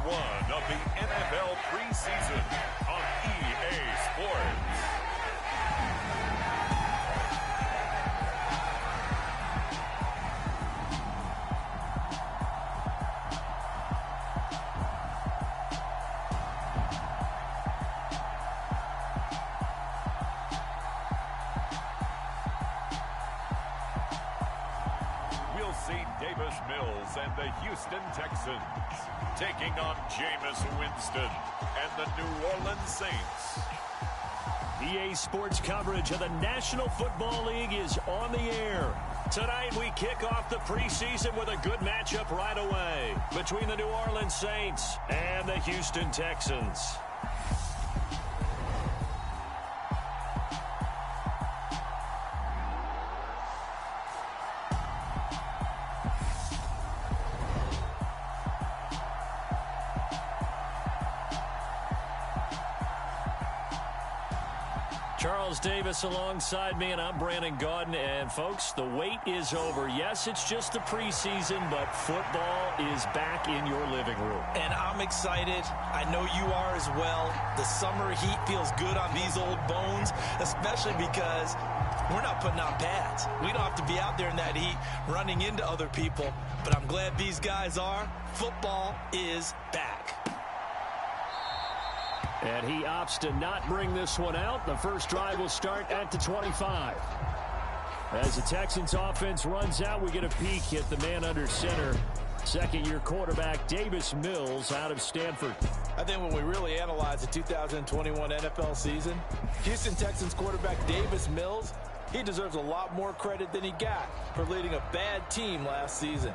1 of the NFL preseason on EA Sports. Mills and the Houston Texans taking on Jameis Winston and the New Orleans Saints. EA Sports coverage of the National Football League is on the air. Tonight we kick off the preseason with a good matchup right away between the New Orleans Saints and the Houston Texans. Charles Davis alongside me, and I'm Brandon Gaudin. And, folks, the wait is over. Yes, it's just the preseason, but football is back in your living room. And I'm excited. I know you are as well. The summer heat feels good on these old bones, especially because we're not putting on pads. We don't have to be out there in that heat running into other people. But I'm glad these guys are. Football is back. And he opts to not bring this one out. The first drive will start at the 25. As the Texans offense runs out, we get a peek at the man under center. Second-year quarterback Davis Mills out of Stanford. I think when we really analyze the 2021 NFL season, Houston Texans quarterback Davis Mills, he deserves a lot more credit than he got for leading a bad team last season.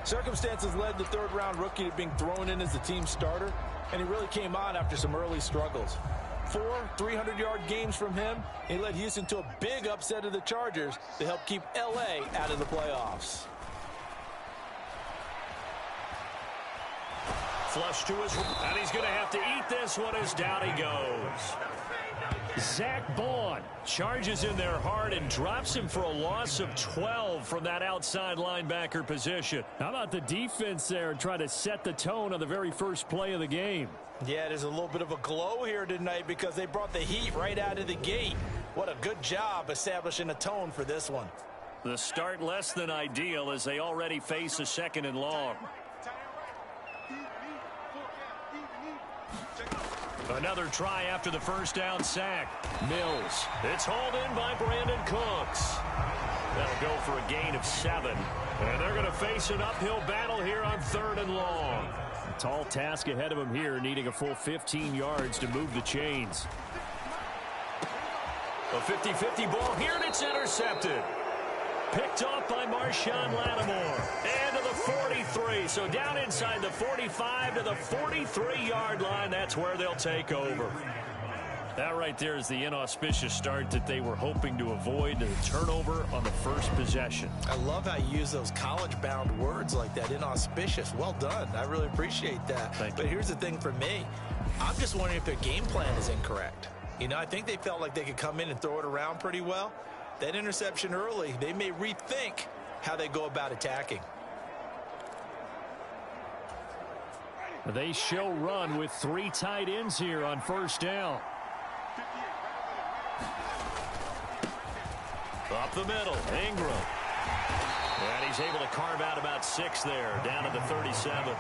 Circumstances led the third-round rookie to being thrown in as the team starter, and he really came on after some early struggles. 4 300-yard games from him. He led Houston to a big upset of the Chargers to help keep L.A. out of the playoffs. Flush to his, and he's going to have to eat this one as down he goes. Zach Bond charges in there hard and drops him for a loss of 12 from that outside linebacker position. How about the defense there trying to set the tone on the very first play of the game? Yeah, there's a little bit of a glow here tonight because they brought the heat right out of the gate. What a good job establishing a tone for this one. The start less than ideal as they already face a 2nd and long. Another try after the first down sack. Mills. It's hauled in by Brandon Cooks. That'll go for a gain of 7. And they're going to face an uphill battle here on 3rd and long. A tall task ahead of them here, needing a full 15 yards to move the chains. A 50-50 ball here, and it's intercepted. Picked off by Marshawn Lattimore. And to the 43. So down inside the 45 to the 43-yard line. That's where they'll take over. That right there is the inauspicious start that they were hoping to avoid. The turnover on the first possession. I love how you use those college-bound words like that. Inauspicious. Well done. I really appreciate that. But here's the thing for me. I'm just wondering if their game plan is incorrect. You know, I think they felt like they could come in and throw it around pretty well. That interception early, they may rethink how they go about attacking. They show run with 3 tight ends here on first down. Up the middle, Ingram. And he's able to carve out about 6 there, down to the 37.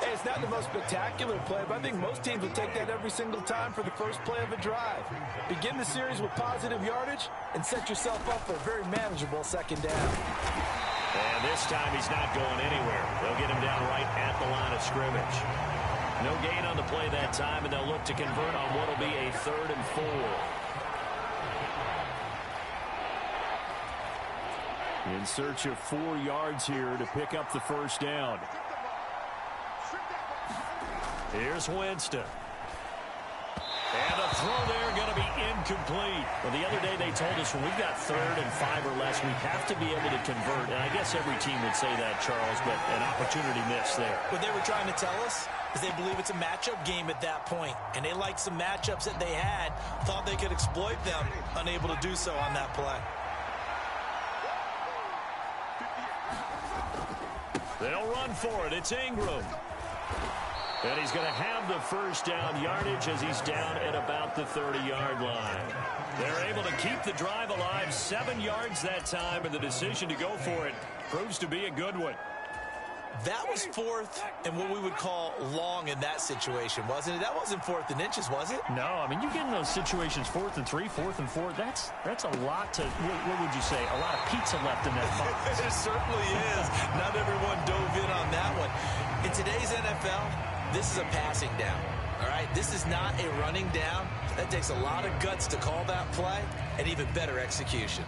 Hey, it's not the most spectacular play, but I think most teams will take that every single time for the first play of a drive. Begin the series with positive yardage and set yourself up for a very manageable 2nd down. And this time he's not going anywhere. They'll get him down right at the line of scrimmage. No gain on the play that time, and they'll look to convert on what will be a 3rd and 4. In search of 4 yards here to pick up the first down. Here's Winston. And a throw there going to be incomplete. Well, the other day they told us when we've got 3rd and 5 or less, we have to be able to convert. And I guess every team would say that, Charles, but an opportunity missed there. What they were trying to tell us is they believe it's a matchup game at that point. And they liked some matchups that they had, thought they could exploit them, unable to do so on that play. They'll run for it. It's Ingram. And he's going to have the first down yardage as he's down at about the 30-yard line. They're able to keep the drive alive, 7 yards that time, and the decision to go for it proves to be a good one. That was 4th and what we would call long in that situation, wasn't it? That wasn't 4th and inches, was it? No, I mean, you get in those situations 4th and 3, 4th and 4. That's a lot to, what would you say, a lot of pizza left in that box. It certainly is. Not everyone dove in on that one. In today's NFL, this is a passing down. All right, this is not a running down. That takes a lot of guts to call that play and even better execution.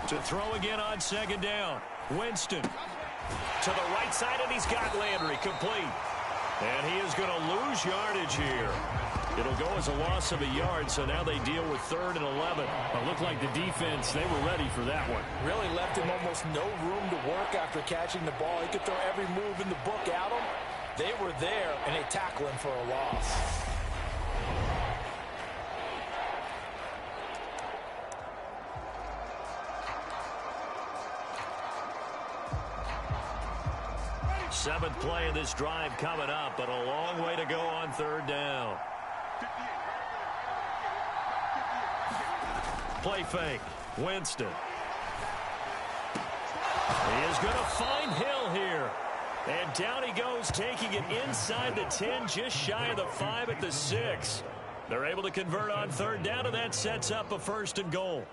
To throw again on 2nd down. Winston to the right side, and he's got Landry complete. And he is going to lose yardage here. It'll go as a loss of a yard, so now they deal with 3rd and 11. It looked like the defense, they were ready for that one. Really left him almost no room to work after catching the ball. He could throw every move in the book at him. They were there, and they tackle him for a loss. Seventh play of this drive coming up, but a long way to go on 3rd down. Play fake. Winston. He is going to find Hill here. And down he goes, taking it inside the 10, just shy of the 5 at the 6. They're able to convert on 3rd down, and that sets up a 1st and goal.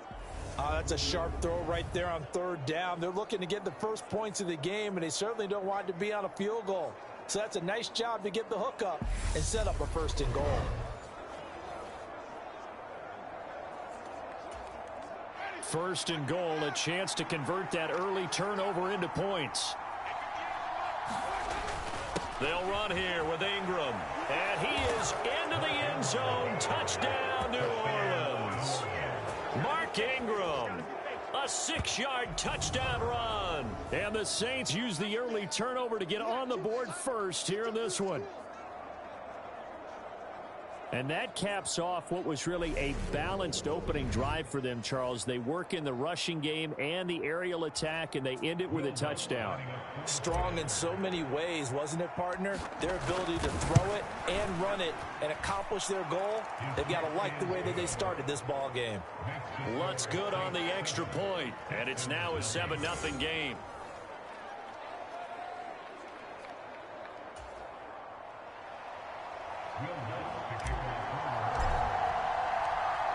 That's a sharp throw right there on 3rd down. They're looking to get the first points of the game, and they certainly don't want it to be on a field goal. So that's a nice job to get the hook up and set up a 1st and goal. First and goal, a chance to convert that early turnover into points. They'll run here with Ingram. And he is into the end zone. Touchdown, New Orleans. Mark Ingram, a 6-yard touchdown run. And the Saints use the early turnover to get on the board first here in this one. And that caps off what was really a balanced opening drive for them, Charles. They work in the rushing game and the aerial attack, and they end it with a touchdown. Strong in so many ways, wasn't it, partner? Their ability to throw it and run it and accomplish their goal, they've got to like the way that they started this ball game. Lutz good on the extra point, and it's now a 7-0 game.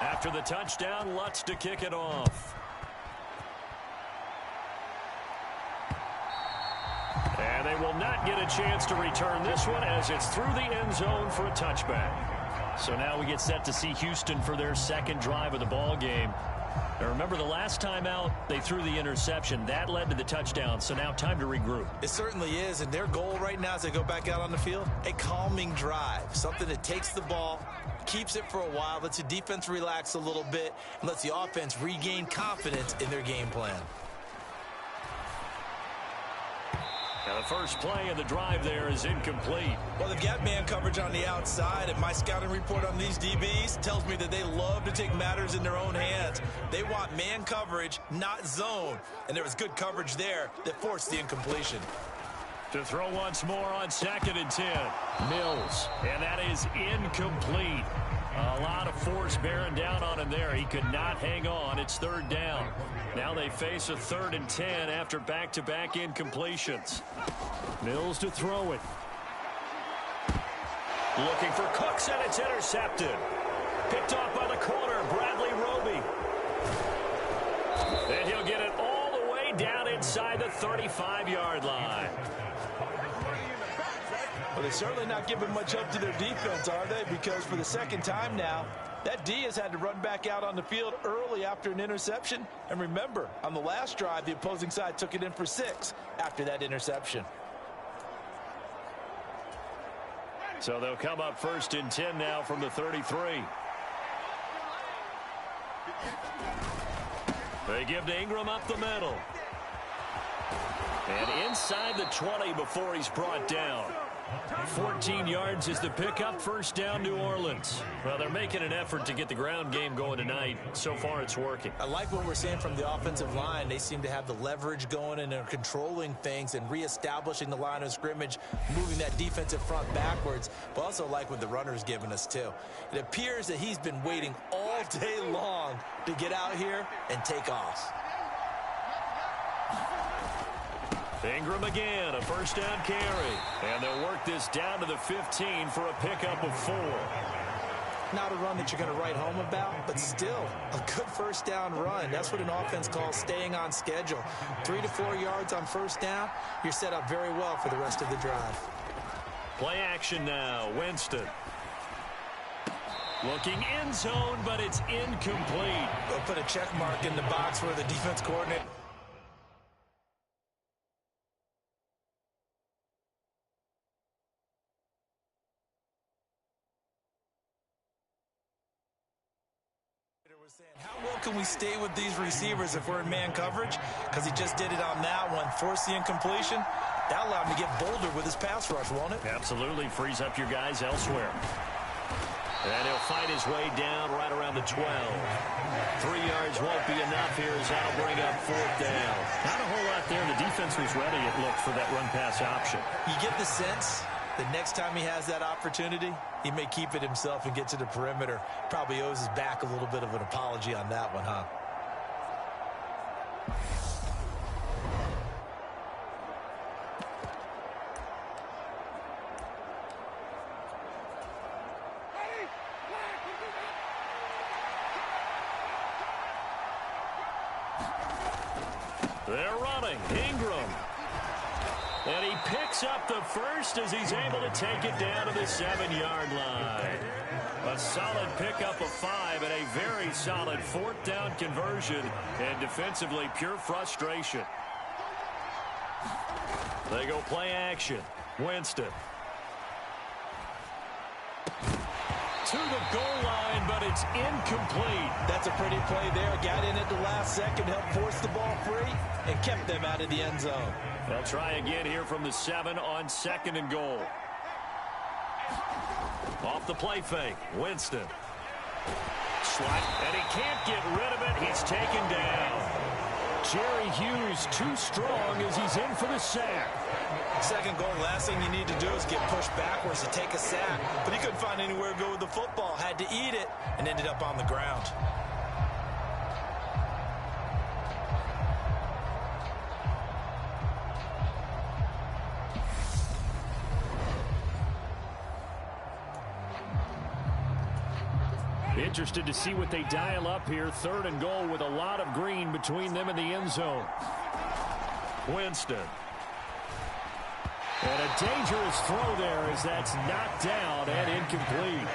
After the touchdown, Lutz to kick it off. And they will not get a chance to return this one as it's through the end zone for a touchback. So now we get set to see Houston for their 2nd drive of the ball game. Now remember, the last time out, they threw the interception. That led to the touchdown, so now time to regroup. It certainly is, and their goal right now as they go back out on the field, a calming drive, something that takes the ball, keeps it for a while, lets the defense relax a little bit, and lets the offense regain confidence in their game plan. Now the first play of the drive there is incomplete. Well, they've got man coverage on the outside, and my scouting report on these DBs tells me that they love to take matters in their own hands. They want man coverage, not zone, and there was good coverage there that forced the incompletion. To throw once more on 2nd and 10. Mills, and that is incomplete. A lot of force bearing down on him there. He could not hang on. It's 3rd down. Now they face a 3rd and 10 after back-to-back incompletions. Mills to throw it. Looking for Cooks, and it's intercepted. Picked off by the corner, Bradley Roby. And he'll get it all the way down inside the 35-yard line. Well, they're certainly not giving much up to their defense, are they? Because for the 2nd time now, that D has had to run back out on the field early after an interception. And remember, on the last drive, the opposing side took it in for 6 after that interception. So they'll come up 1st and 10 now from the 33. They give to Ingram up the middle. And inside the 20 before he's brought down. 14 yards is the pickup. First down, New Orleans. Well, they're making an effort to get the ground game going tonight. So far, it's working. I like what we're seeing from the offensive line. They seem to have the leverage going, and they're controlling things and reestablishing the line of scrimmage, moving that defensive front backwards. But also like what the runner's giving us, too. It appears that he's been waiting all day long to get out here and take off. Ingram again, a first down carry. And they'll work this down to the 15 for a pickup of 4. Not a run that you're going to write home about, but still a good first down run. That's what an offense calls staying on schedule. 3 to 4 yards on first down, you're set up very well for the rest of the drive. Play action now, Winston. Looking end zone, but it's incomplete. They'll put a check mark in the box for the defense coordinator. How well can we stay with these receivers if we're in man coverage? Because he just did it on that one, forced the incompletion. That allowed him to get bolder with his pass rush, won't it? Absolutely, frees up your guys elsewhere. And he'll fight his way down right around the 12. 3 yards won't be enough here as that'll bring up 4th down. Not a whole lot there. The defense was ready, it looked, for that run-pass option. You get the sense the next time he has that opportunity, he may keep it himself and get to the perimeter. Probably owes his back a little bit of an apology on that one, huh? They're running. Ingram. And he picks up the first as he's able to take it down to the 7-yard line. A solid pickup of 5 and a very solid 4th down conversion. And defensively, pure frustration. They go play action. Winston. To the goal line, but it's incomplete. That's a pretty play there. Got in at the last second, helped force the ball free, and kept them out of the end zone. They'll try again here from the 7 on 2nd and goal. Off the play fake, Winston. Slide, and he can't get rid of it. He's taken down. Jerry Hughes too strong as he's in for the sack. Second goal, last thing you need to do is get pushed backwards to take a sack. But he couldn't find anywhere to go with the football. Had to eat it and ended up on the ground. Interested to see what they dial up here. 3rd and goal with a lot of green between them and the end zone. Winston. And a dangerous throw there as that's knocked down and incomplete.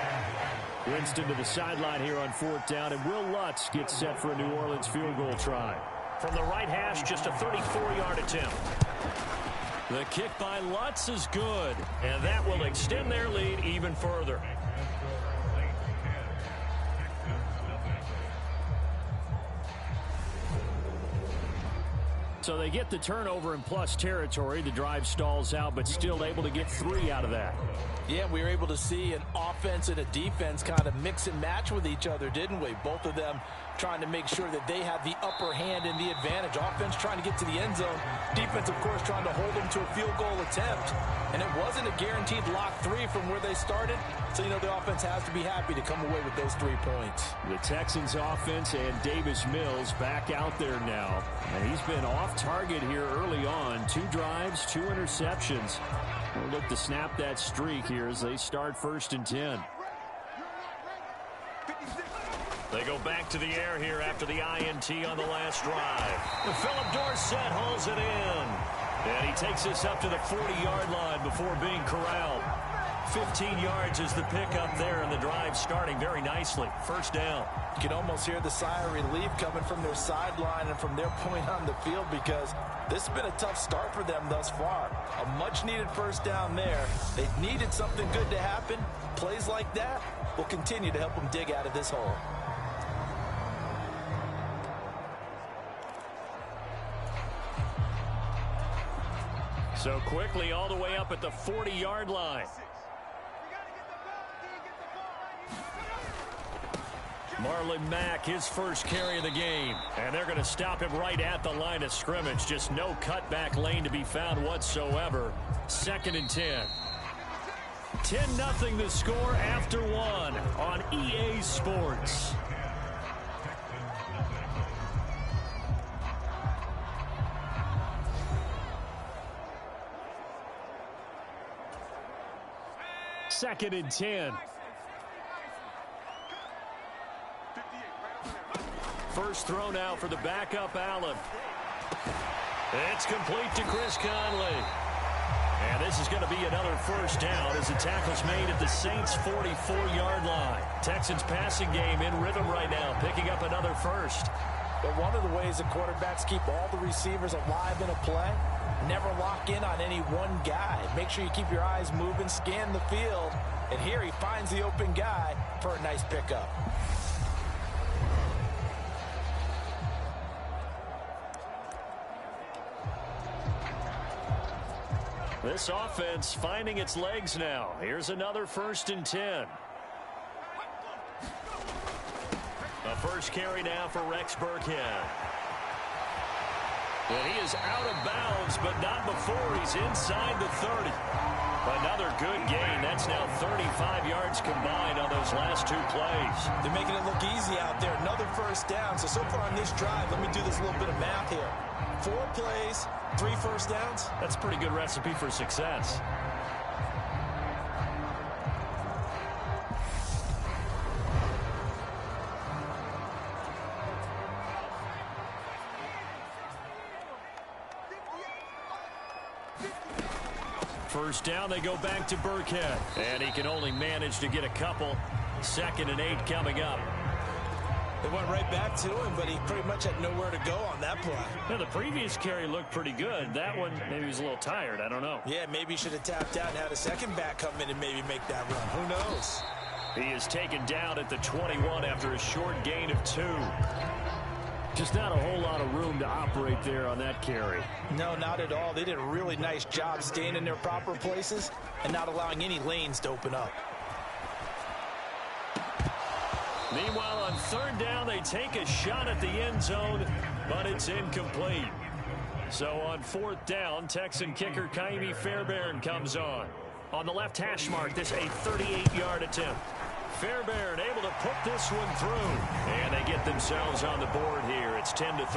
Winston to the sideline here on 4th down, and Will Lutz gets set for a New Orleans field goal try. From the right hash, just a 34-yard attempt. The kick by Lutz is good, and that will extend their lead even further. So they get the turnover in plus territory. The drive stalls out, but still able to get 3 out of that. Yeah, we were able to see an offense and a defense kind of mix and match with each other, didn't we? Both of them trying to make sure that they had the upper hand and the advantage. Offense trying to get to the end zone. Defense, of course, trying to hold them to a field goal attempt. And it wasn't a guaranteed lock 3 from where they started. So, you know, the offense has to be happy to come away with those 3 points. The Texans offense and Davis Mills back out there now. And he's been off target here early on. 2 drives, 2 interceptions. We'll look to snap that streak here as they start 1st and 10. They go back to the air here after the INT on the last drive. Philip Dorsett hauls it in. And he takes this up to the 40-yard line before being corralled. 15 yards is the pickup there, and the drive starting very nicely. 1st down. You can almost hear the sigh of relief coming from their sideline and from their point on the field, because this has been a tough start for them thus far. A much-needed 1st down there. They needed something good to happen. Plays like that will continue to help them dig out of this hole. So quickly all the way up at the 40-yard line. Marlon Mack, his first carry of the game. And they're going to stop him right at the line of scrimmage. Just no cutback lane to be found whatsoever. 2nd and 10. 10-0 the score after 1 on EA Sports. Second and 10. First throw now for the backup Allen. It's complete to Chris Conley. And this is going to be another first down as the tackle's made at the Saints' 44-yard line. Texans passing game in rhythm right now, picking up another first. But one of the ways the quarterbacks keep all the receivers alive in a play, never lock in on any one guy. Make sure you keep your eyes moving, scan the field. And here he finds the open guy for a nice pickup. This offense finding its legs now. Here's another 1st and 10. A first carry now for Rex Burkhead. And he is out of bounds, but not before he's inside the 30. Another good gain. That's now 35 yards combined on those last 2 plays. They're making it look easy out there. Another first down. So far on this drive, let me do this little bit of math here. 4 plays, 3 first downs. That's a pretty good recipe for success. First down, they go back to Burkhead. And he can only manage to get a couple. 2nd and 8 coming up. They went right back to him, but he pretty much had nowhere to go on that play. Yeah, the previous carry looked pretty good. That one, maybe he was a little tired. I don't know. Yeah, maybe he should have tapped out and had a second back come in and maybe make that run. Who knows? He is taken down at the 21 after a short gain of 2. Just not a whole lot of room to operate there on that carry. No, not at all. They did a really nice job staying in their proper places and not allowing any lanes to open up. Meanwhile, on 3rd down, they take a shot at the end zone, but it's incomplete. So on 4th down, Texan kicker Kaimi Fairbairn comes on. On the left hash mark, this a 38-yard attempt. Fairbairn able to put this one through. And they get themselves on the board here. It's 10-3.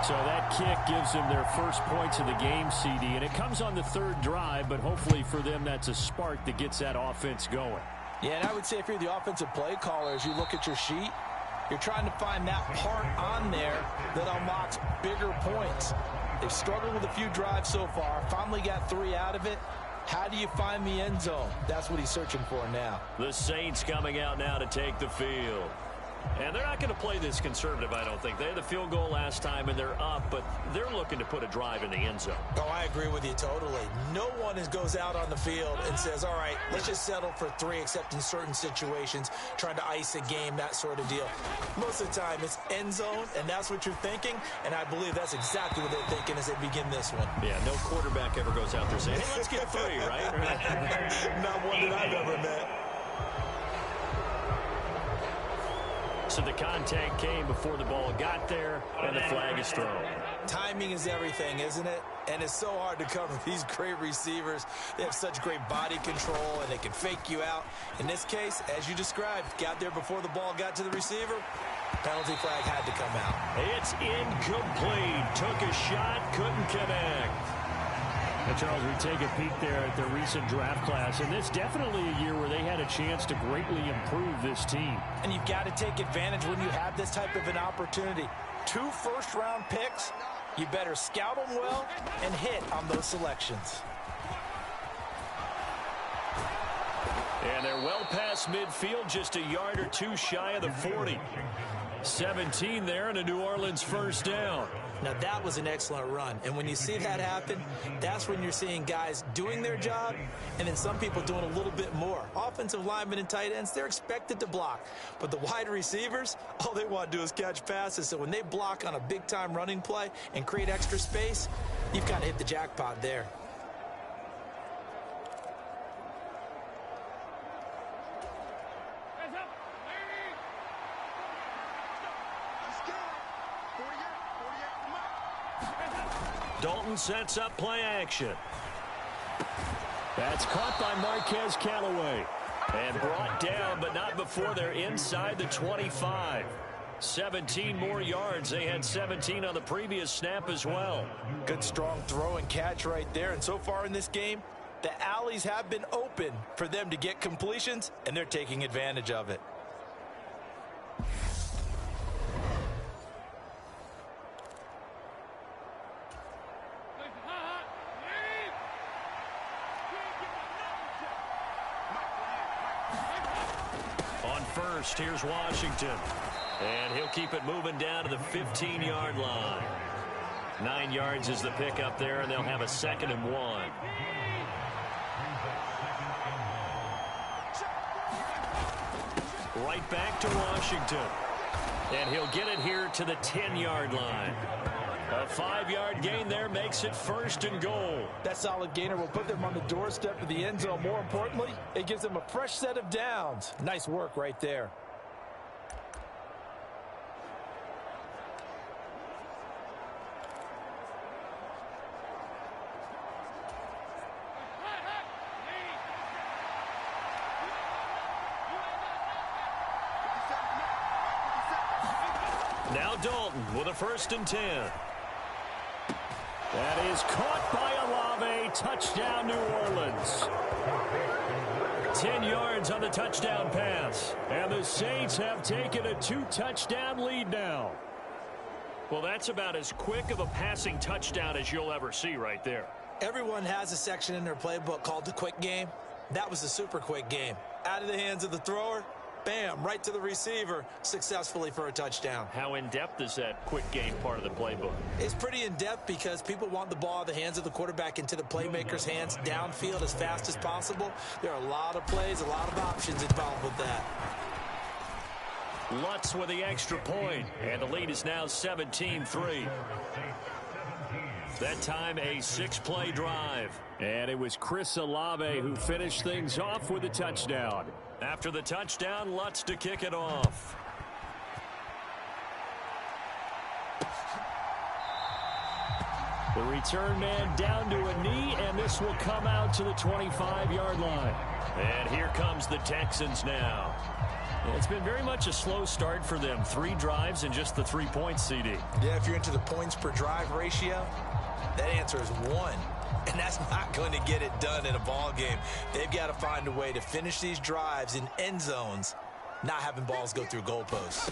So that kick gives them their first points of the game, CD, and it comes on the 3rd drive, but hopefully for them that's a spark that gets that offense going. Yeah, and I would say if you're the offensive play caller, as you look at your sheet, you're trying to find that part on there that unlocks bigger points. They've struggled with a few drives so far, finally got 3 out of it. How do you find the end zone? That's what he's searching for now. The Saints coming out now to take the field. And they're not going to play this conservative, I don't think. They had the field goal last time, and they're up, but they're looking to put a drive in the end zone. Oh, I agree with you totally. No one goes out on the field and says, all right, let's just settle for 3, except in certain situations, trying to ice a game, that sort of deal. Most of the time, it's end zone, and that's what you're thinking, and I believe that's exactly what they're thinking as they begin this one. Yeah, no quarterback ever goes out there saying, hey, let's get 3, right? Not one that I've ever met. So the contact came before the ball got there, and the flag is thrown. Timing is everything, isn't it? And it's so hard to cover these great receivers. They have such great body control, and they can fake you out. In this case, as you described, got there before the ball got to the receiver. Penalty flag had to come out. It's incomplete. Took a shot, couldn't connect. And Charles, we take a peek there at the recent draft class, and this definitely a year where they had a chance to greatly improve this team. And you've got to take advantage when you have this type of an opportunity. 2 first-round picks, you better scout them well and hit on those selections. And they're well past midfield, just a yard or 2 shy of the 40. 17 there and a New Orleans first down. Now, that was an excellent run. And when you see that happen, that's when you're seeing guys doing their job and then some people doing a little bit more. Offensive linemen and tight ends, they're expected to block. But the wide receivers, all they want to do is catch passes. So when they block on a big-time running play and create extra space, you've kind of hit the jackpot there. Dalton sets up play action. That's caught by Marquez Callaway. And brought down, but not before they're inside the 25. 17 more yards. They had 17 on the previous snap as well. Good strong throw and catch right there. And so far in this game, the alleys have been open for them to get completions, and they're taking advantage of it. First, here's Washington. And he'll keep it moving down to the 15-yard line. 9 yards is the pickup there, and they'll have a 2nd and 1. Right back to Washington. And he'll get it here to the 10-yard line. A 5-yard gain there makes it 1st and goal. That solid gainer will put them on the doorstep of the end zone. More importantly, it gives them a fresh set of downs. Nice work right there. Now Dalton with a 1st and 10. That is caught by Olave. Touchdown, New Orleans. 10 yards on the touchdown pass. And the Saints have taken a 2-touchdown lead now. Well, that's about as quick of a passing touchdown as you'll ever see right there. Everyone has a section in their playbook called the quick game. That was the super quick game. Out of the hands of the thrower, bam, right to the receiver, successfully for a touchdown. How in-depth is that quick game part of the playbook? It's pretty in-depth because people want the ball out of the hands of the quarterback into the playmaker's hands downfield as fast as possible. There are a lot of plays, a lot of options involved with that. Lutz with the extra point, and the lead is now 17-3. That time a 6-play drive. And it was Chris Olave who finished things off with a touchdown. After the touchdown, Lutz to kick it off. The return man down to a knee, and this will come out to the 25-yard line. And here comes the Texans now. It's been very much a slow start for them. 3 drives and just the 3 points, CD. Yeah, if you're into the points per drive ratio, that answer is 1. And that's not going to get it done in a ball game. They've got to find a way to finish these drives in end zones, not having balls go through goalposts.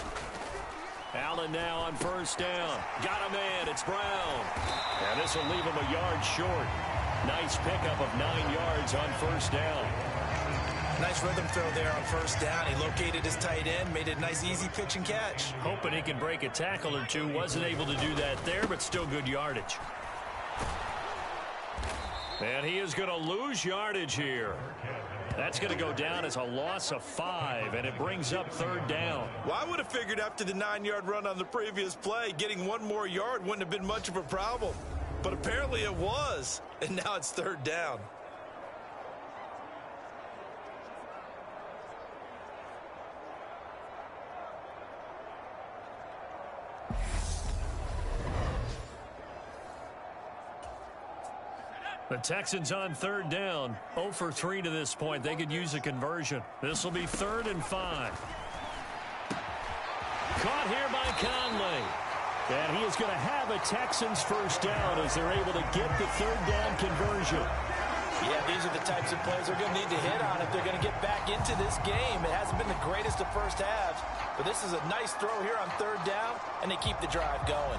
Allen now on 1st down. Got a man. It's Brown. And this will leave him a yard short. Nice pickup of 9 yards on 1st down. Nice rhythm throw there on 1st down. He located his tight end, made it a nice easy pitch and catch. Hoping he can break a tackle or two. Wasn't able to do that there, but still good yardage. And he is going to lose yardage here. That's going to go down as a loss of 5, and it brings up 3rd down. Well, I would have figured after the 9-yard run on the previous play, getting 1 more yard wouldn't have been much of a problem. But apparently it was, and now it's 3rd down. The Texans on 3rd down. 0 for 3 to this point. They could use a conversion. This will be 3rd and 5. Caught here by Conley. And he is going to have a Texans first down as they're able to get the 3rd down conversion. Yeah, these are the types of plays they're going to need to hit on if they're going to get back into this game. It hasn't been the greatest of first halves, but this is a nice throw here on 3rd down, and they keep the drive going.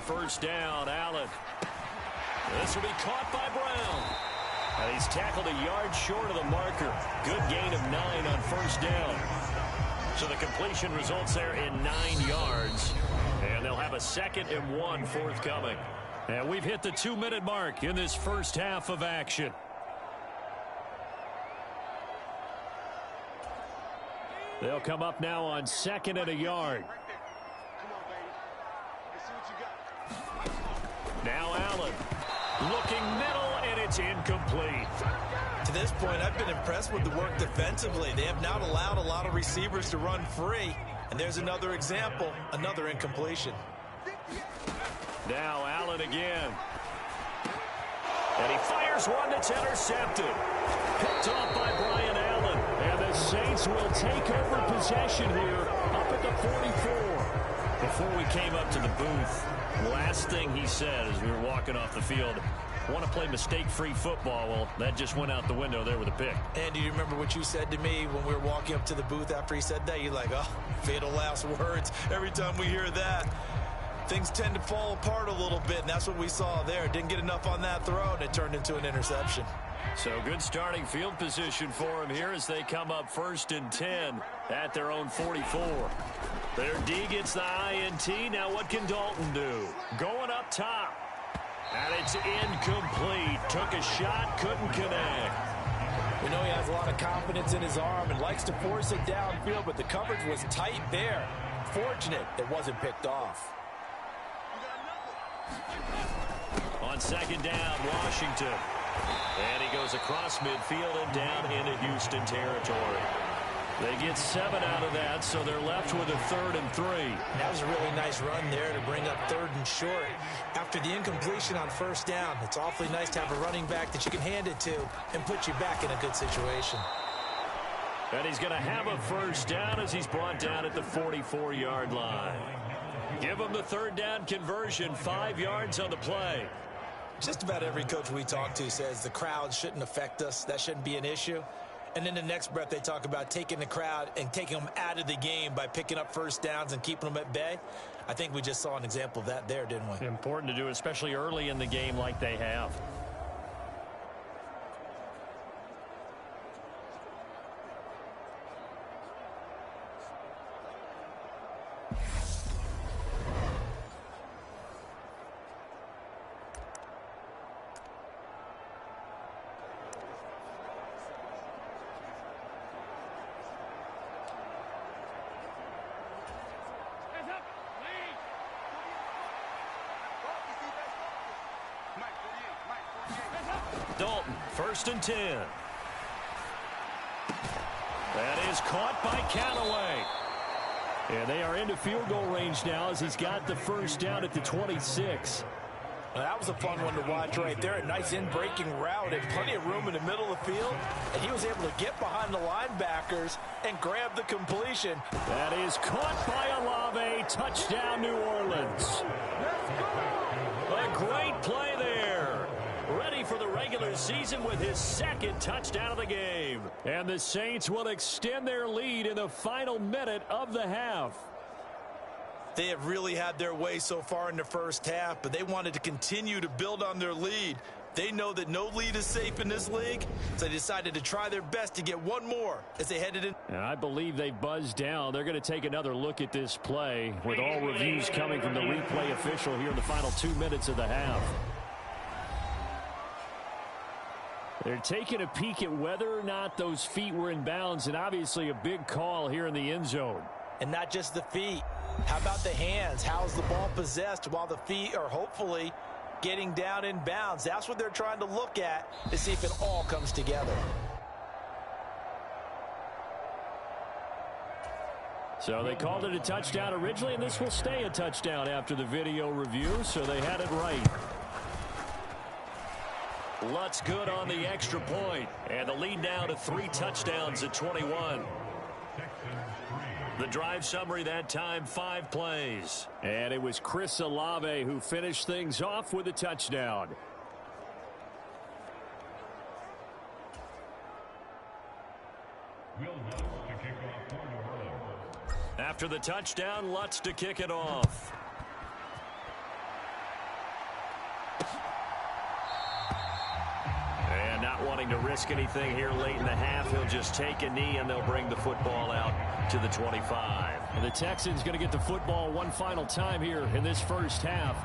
first down. Allen. This will be caught by Brown. And he's tackled a yard short of the marker. Good gain of 9 on first down. So the completion results there in 9 yards. And they'll have a 2nd and 1 forthcoming. And we've hit the 2-minute mark in this first half of action. They'll come up now on 2nd and a yard. Now Allen. Looking middle, and it's incomplete. To this point, I've been impressed with the work defensively. They have not allowed a lot of receivers to run free. And there's another example, another incompletion. Now Allen again. And he fires one that's intercepted. Picked off by Brian Allen. And the Saints will take over possession here up at the 44. Before we came up to the booth, last thing he said as we were walking off the field, want to play mistake-free football. Well, that just went out the window there with a pick. And do you remember what you said to me when we were walking up to the booth after he said that? You're like, oh, fatal last words. Every time we hear that, things tend to fall apart a little bit, and that's what we saw there. Didn't get enough on that throw, and it turned into an interception. So good starting field position for him here as they come up 1st and 10 at their own 44. Their D gets the INT. Now what can Dalton do? Going up top. And it's incomplete. Took a shot, couldn't connect. We know he has a lot of confidence in his arm and likes to force it downfield, but the coverage was tight there. Fortunate it wasn't picked off. On 2nd down, Washington. And he goes across midfield and down into Houston territory. They get 7 out of that, so they're left with a 3rd and 3. That was a really nice run there to bring up 3rd and short. After the incompletion on 1st down, it's awfully nice to have a running back that you can hand it to and put you back in a good situation. And he's going to have a 1st down as he's brought down at the 44-yard line. Give him the 3rd down conversion, 5 yards on the play. Just about every coach we talk to says the crowd shouldn't affect us. That shouldn't be an issue. And in the next breath, they talk about taking the crowd and taking them out of the game by picking up 1st downs and keeping them at bay. I think we just saw an example of that there, didn't we? Important to do, especially early in the game like they have. Dalton, 1st and 10. That is caught by Callaway. And they are into field goal range now as he's got the 1st down at the 26. Well, that was a fun one to watch right there. A nice in-breaking route and plenty of room in the middle of the field. And he was able to get behind the linebackers and grab the completion. That is caught by Olave. Touchdown, New Orleans. A great play there. Ready for the regular season with his 2nd touchdown of the game. And the Saints will extend their lead in the final minute of the half. They have really had their way so far in the first half, but they wanted to continue to build on their lead. They know that no lead is safe in this league, so they decided to try their best to get one more as they headed in. And I believe they buzzed down. They're going to take another look at this play with all reviews coming from the replay official here in the final 2 minutes of the half. They're taking a peek at whether or not those feet were in bounds, and obviously a big call here in the end zone. And not just the feet. How about the hands? How's the ball possessed while the feet are hopefully getting down in bounds? That's what they're trying to look at to see if it all comes together. So they called it a touchdown originally, and this will stay a touchdown after the video review, so they had it right. Lutz good on the extra point, and the lead now to 3 touchdowns at 21. The drive summary that time, 5 plays. And it was Chris Olave who finished things off with a touchdown. After the touchdown, Lutz to kick it off. wanting to risk anything here late in the half. He'll just take a knee, and they'll bring the football out to the 25. And the Texans going to get the football one final time here in this first half.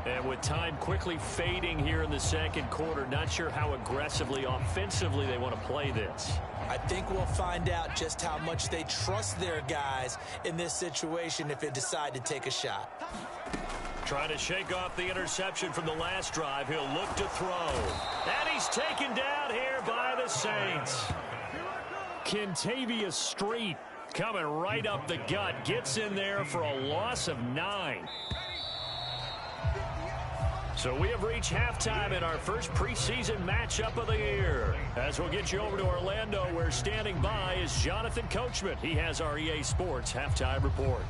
And with time quickly fading here in the second quarter, not sure how aggressively, offensively they want to play this. I think we'll find out just how much they trust their guys in this situation if they decide to take a shot. Trying to shake off the interception from the last drive. He'll look to throw. And he's taken down here by the Saints. Kentavious Street coming right up the gut. Gets in there for a loss of 9. So we have reached halftime in our first preseason matchup of the year. As we'll get you over to Orlando, where standing by is Jonathan Coachman. He has our EA Sports halftime report.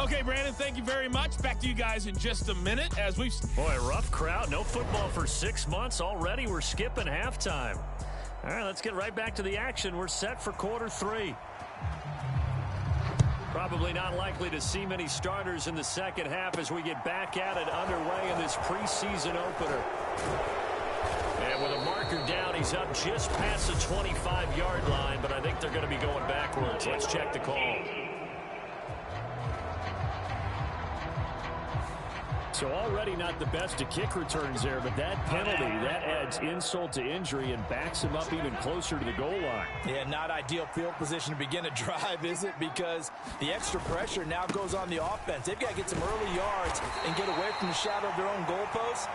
Okay, Brandon, thank you very much. Back to you guys in just a minute as we've... Boy, rough crowd. No football for 6 months already. We're skipping halftime. All right, let's get right back to the action. We're set for quarter 3. Probably not likely to see many starters in the second half as we get back at it underway in this preseason opener. And with a marker down, he's up just past the 25-yard line, but I think they're going to be going backwards. Let's check the call. So already not the best of kick returns there, but that penalty, that adds insult to injury and backs him up even closer to the goal line. Yeah, not ideal field position to begin a drive, is it? Because the extra pressure now goes on the offense. They've got to get some early yards and get away from the shadow of their own goalposts.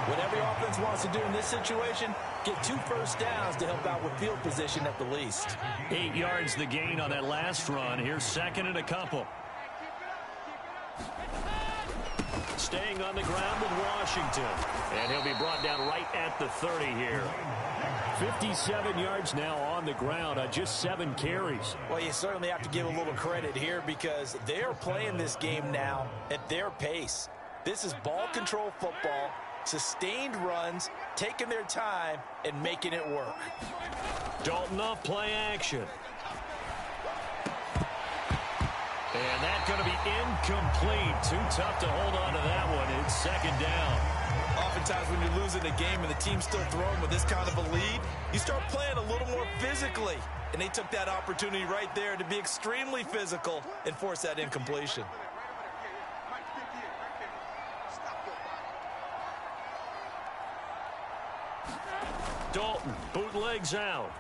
What every offense wants to do in this situation, get 2 first downs to help out with field position at the least. 8 yards the gain on that last run. Here's second and a couple. Staying on the ground with Washington. And he'll be brought down right at the 30 here. 57 yards now on the ground on just 7 carries. Well, you certainly have to give a little credit here because they're playing this game now at their pace. This is ball control football, sustained runs, taking their time, and making it work. Dalton off play action. And that's going to be incomplete. Too tough to hold on to that one. It's second down. Oftentimes when you're losing a game and the team's still throwing with this kind of a lead, you start playing a little more physically. And they took that opportunity right there to be extremely physical and force that incompletion. Dalton bootlegs out.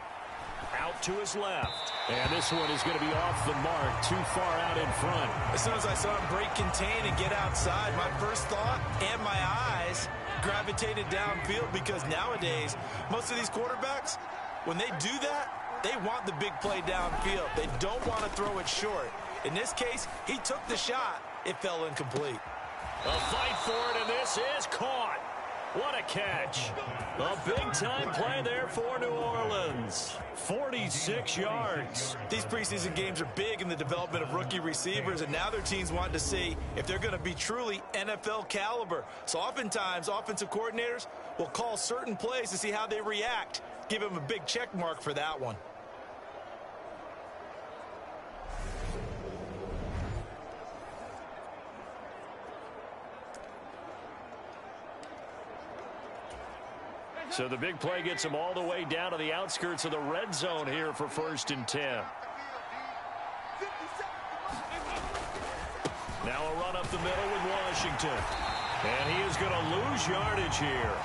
Out to his left. And this one is going to be off the mark, too far out in front. As soon as I saw him break contain and get outside, my first thought and my eyes gravitated downfield because nowadays, most of these quarterbacks, when they do that, they want the big play downfield. They don't want to throw it short. In this case, he took the shot. It fell incomplete. A fight for it, and this is caught. What a catch. A big-time play there for New Orleans. 46 yards. These preseason games are big in the development of rookie receivers, and now their teams want to see if they're going to be truly NFL caliber. So oftentimes, offensive coordinators will call certain plays to see how they react. Give them a big check mark for that one. So the big play gets him all the way down to the outskirts of the red zone here for 1st and 10. Now a run up the middle with Washington. And he is going to lose yardage here.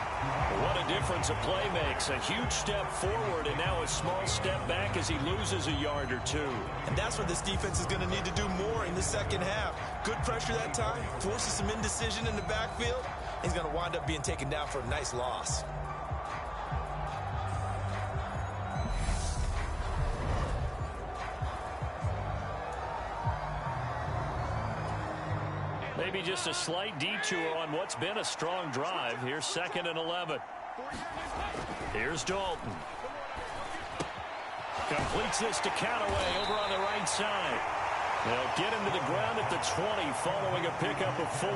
What a difference a play makes. A huge step forward and now a small step back as he loses a yard or 2. And that's what this defense is going to need to do more in the second half. Good pressure that time, forces some indecision in the backfield. He's going to wind up being taken down for a nice loss. Maybe just a slight detour on what's been a strong drive. Here's 2nd and 11. Here's Dalton. Completes this to Callaway over on the right side. They'll get him to the ground at the 20 following a pickup of 4.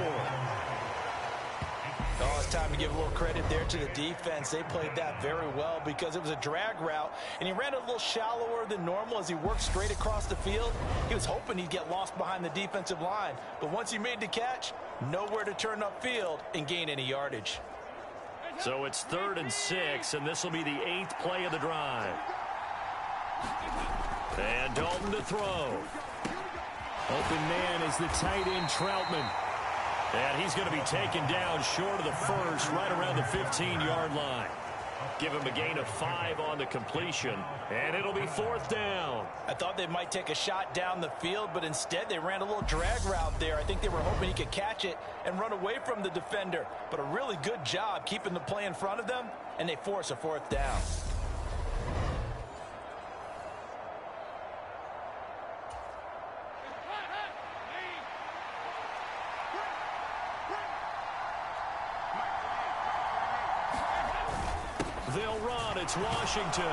Oh, it's time to give a little credit there to the defense. They played that very well because it was a drag route, and he ran a little shallower than normal as he worked straight across the field. He was hoping he'd get lost behind the defensive line, but once he made the catch, nowhere to turn upfield and gain any yardage. So it's 3rd and 6, and this will be the 8th play of the drive. And Dalton to throw. Open man is the tight end Troutman. And he's going to be taken down short of the first, right around the 15-yard line. Give him a gain of 5 on the completion, and it'll be 4th down. I thought they might take a shot down the field, but instead they ran a little drag route there. I think they were hoping he could catch it and run away from the defender. But a really good job keeping the play in front of them, and they force a 4th down. They'll run. It's Washington.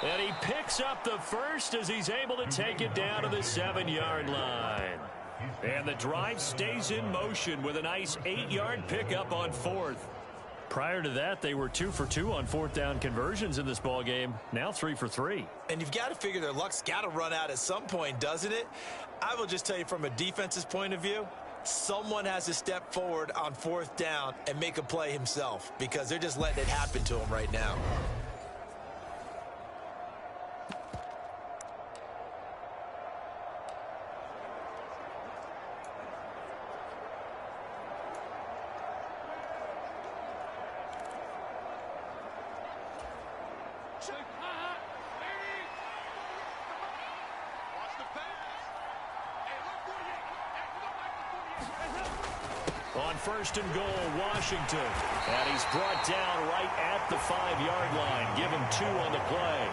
And he picks up the first as he's able to take it down to the 7-yard line. And the drive stays in motion with a nice 8-yard pickup on 4th. Prior to that, they were 2 for 2 on 4th down conversions in this ball game. Now 3 for 3. And you've got to figure their luck's got to run out at some point, doesn't it? I will just tell you from a defense's point of view, someone has to step forward on 4th down and make a play himself because they're just letting it happen to him right now. On 1st and goal, Washington. And he's brought down right at the 5-yard line. Give him 2 on the play.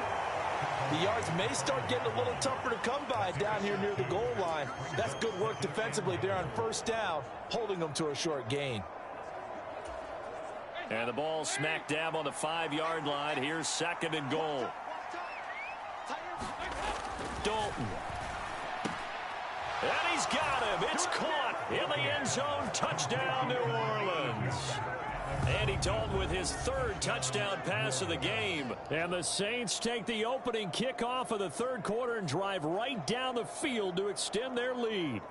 The yards may start getting a little tougher to come by down here near the goal line. That's good work defensively there on 1st down, holding them to a short gain. And the ball smack dab on the 5-yard line. Here's 2nd and goal. Dalton. And he's got him. It's caught in the end zone. Touchdown, New Orleans. Andy Dalton with his 3rd touchdown pass of the game. And the Saints take the opening kickoff of the 3rd quarter and drive right down the field to extend their lead.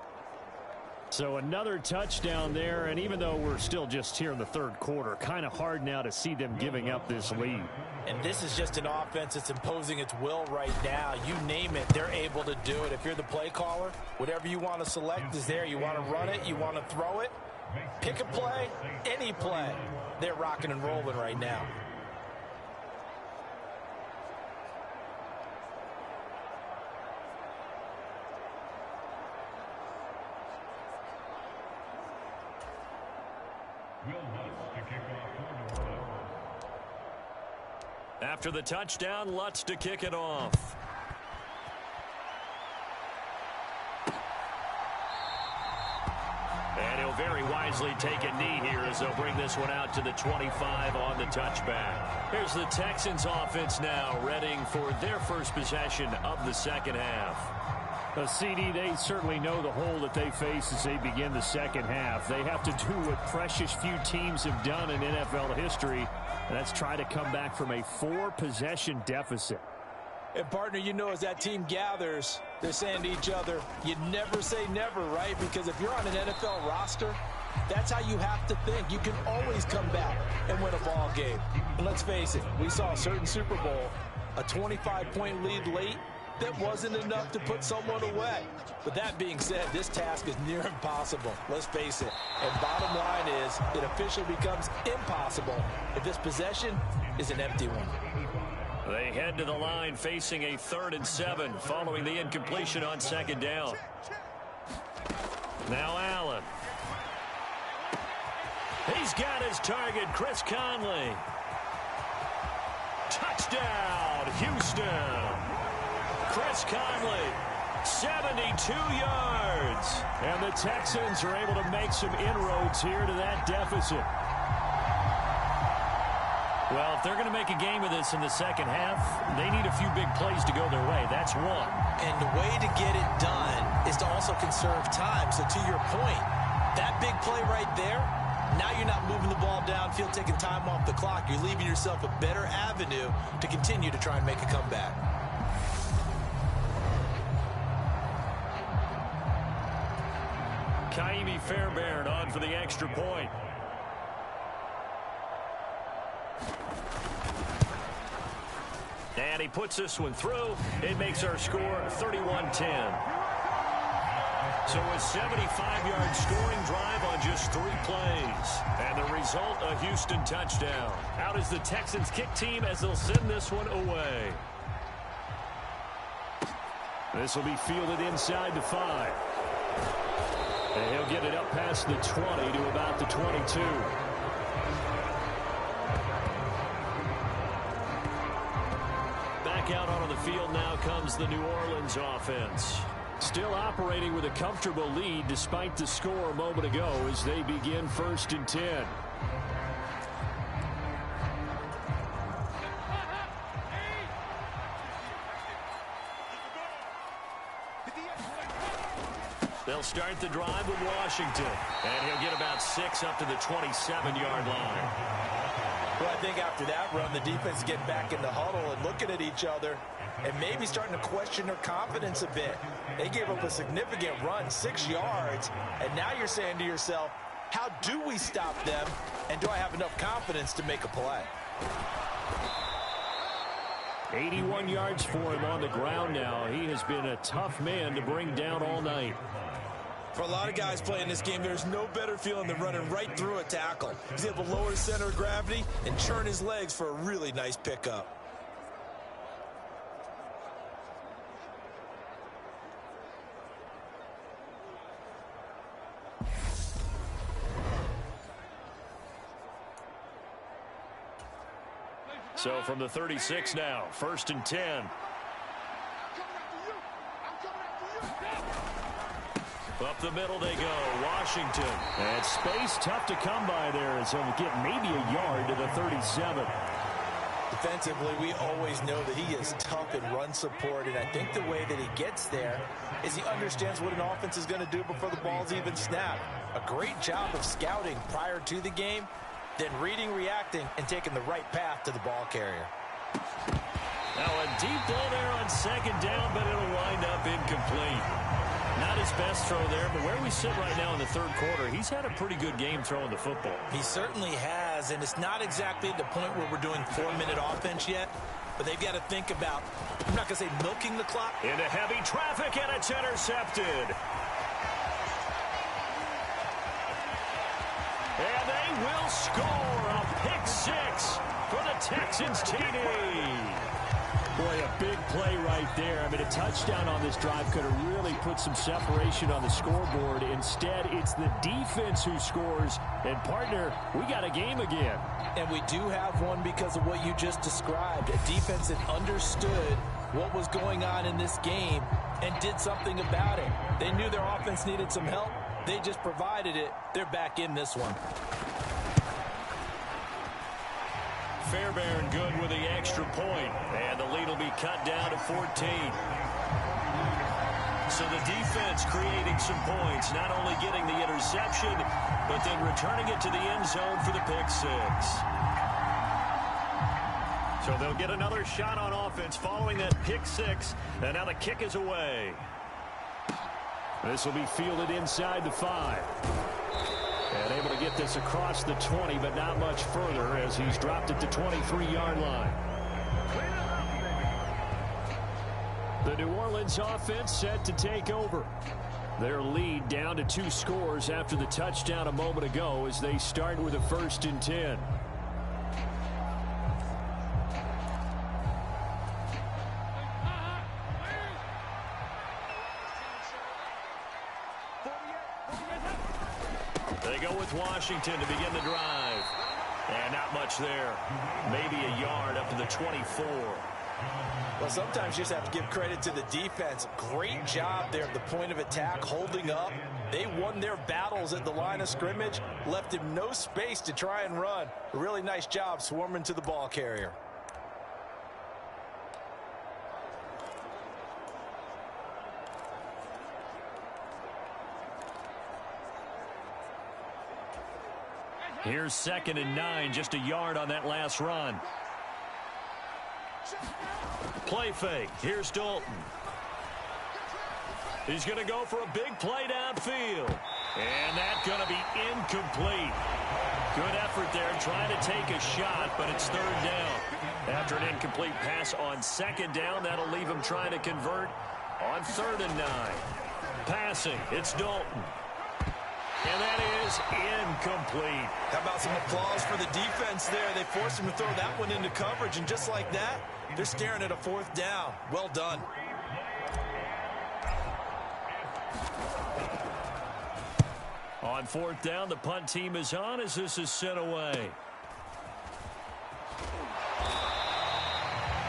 So another touchdown there, and even though we're still just here in the 3rd quarter, kind of hard now to see them giving up this lead. And this is just an offense that's imposing its will right now. You name it, they're able to do it. If you're the play caller, whatever you want to select is there. You want to run it, you want to throw it, pick a play, any play. They're rocking and rolling right now. After the touchdown, Lutz to kick it off. And he'll very wisely take a knee here as they'll bring this one out to the 25 on the touchback. Here's the Texans offense now, readying for their first possession of the 2nd half. CD, they certainly know the hole that they face as they begin the 2nd half. They have to do what precious few teams have done in NFL history, and that's try to come back from a 4-possession deficit. And, partner, you know as that team gathers, they're saying to each other, you never say never, right? Because if you're on an NFL roster, that's how you have to think. You can always come back and win a ball game. And let's face it, we saw a certain Super Bowl, a 25-point lead late, that wasn't enough to put someone away. But that being said, this task is near impossible. Let's face it. And bottom line is, it officially becomes impossible if this possession is an empty one. They head to the line facing a 3rd and 7 following the incompletion on 2nd down. Now Allen. He's got his target, Chris Conley. Touchdown, Houston. Chris Conley, 72 yards. And the Texans are able to make some inroads here to that deficit. Well, if they're going to make a game of this in the 2nd half, they need a few big plays to go their way. That's one. And the way to get it done is to also conserve time. So to your point, that big play right there, Now you're not moving the ball downfield, taking time off the clock. You're leaving yourself a better avenue to continue to try and make a comeback. Kaimi Fairbairn on for the extra point. And he puts this one through. It makes our score 31-10. So a 75-yard scoring drive on just 3 plays. And the result, a Houston touchdown. Out is the Texans kick team as they'll send this one away. This will be fielded inside the 5. And he'll get it up past the 20 to about the 22. Back out onto the field now comes the New Orleans offense. Still operating with a comfortable lead despite the score a moment ago as they begin 1st and 10. They'll start the drive with Washington. And he'll get about 6 up to the 27-yard line. Well, I think after that run, the defense get back in the huddle and looking at each other and maybe starting to question their confidence a bit. They gave up a significant run, 6 yards, and now you're saying to yourself, how do we stop them, and do I have enough confidence to make a play? 81 yards for him on the ground now. He has been a tough man to bring down all night. For a lot of guys playing this game, there's no better feeling than running right through a tackle. He's able to lower his center of gravity and churn his legs for a really nice pickup. So from the 36 now, 1st and 10. Up the middle they go, Washington. And space tough to come by there, and so get maybe a yard to the 37. Defensively, we always know that he is tough in run support, and I think the way that he gets there is he understands what an offense is going to do before the ball's even snapped. A great job of scouting prior to the game, then reading, reacting, and taking the right path to the ball carrier. Now a deep ball there on 2nd down, but it'll wind up incomplete. Not his best throw there, but where we sit right now in the 3rd quarter, he's had a pretty good game throwing the football. He certainly has, and it's not exactly at the point where we're doing 4-minute offense yet, but they've got to think about, I'm not going to say milking the clock. Into heavy traffic, and it's intercepted. And they will score a pick 6 for the Texans TD. Boy, a big play right there. I mean, a touchdown on this drive could have really put some separation on the scoreboard. Instead, it's the defense who scores. And, partner, we got a game again. And we do have one because of what you just described. A defense that understood what was going on in this game and did something about it. They knew their offense needed some help. They just provided it. They're back in this one. Fairbairn good with the extra point, and the lead will be cut down to 14. So the defense creating some points, not only getting the interception, but then returning it to the end zone for the pick 6. So they'll get another shot on offense following that pick 6, and now the kick is away. This will be fielded inside the 5. And able to get this across the 20, but not much further as he's dropped it to 23-yard line. The New Orleans offense set to take over. Their lead down to 2 scores after the touchdown a moment ago as they start with a 1st and 10. They go with Washington to begin the drive. And not much there. Maybe a yard up to the 24. Well, sometimes you just have to give credit to the defense. Great job there at the point of attack, holding up. They won their battles at the line of scrimmage, left him no space to try and run. A really nice job swarming to the ball carrier. Here's 2nd and 9, just a yard on that last run. Play fake. Here's Dalton. He's going to go for a big play downfield. And that's going to be incomplete. Good effort there trying to take a shot, but it's 3rd down. After an incomplete pass on 2nd down, that'll leave him trying to convert on 3rd and 9. Passing, it's Dalton. And that is incomplete. How about some applause for the defense there? They forced him to throw that one into coverage, and just like that, they're staring at a 4th down. Well done. On 4th down, the punt team is on as this is sent away.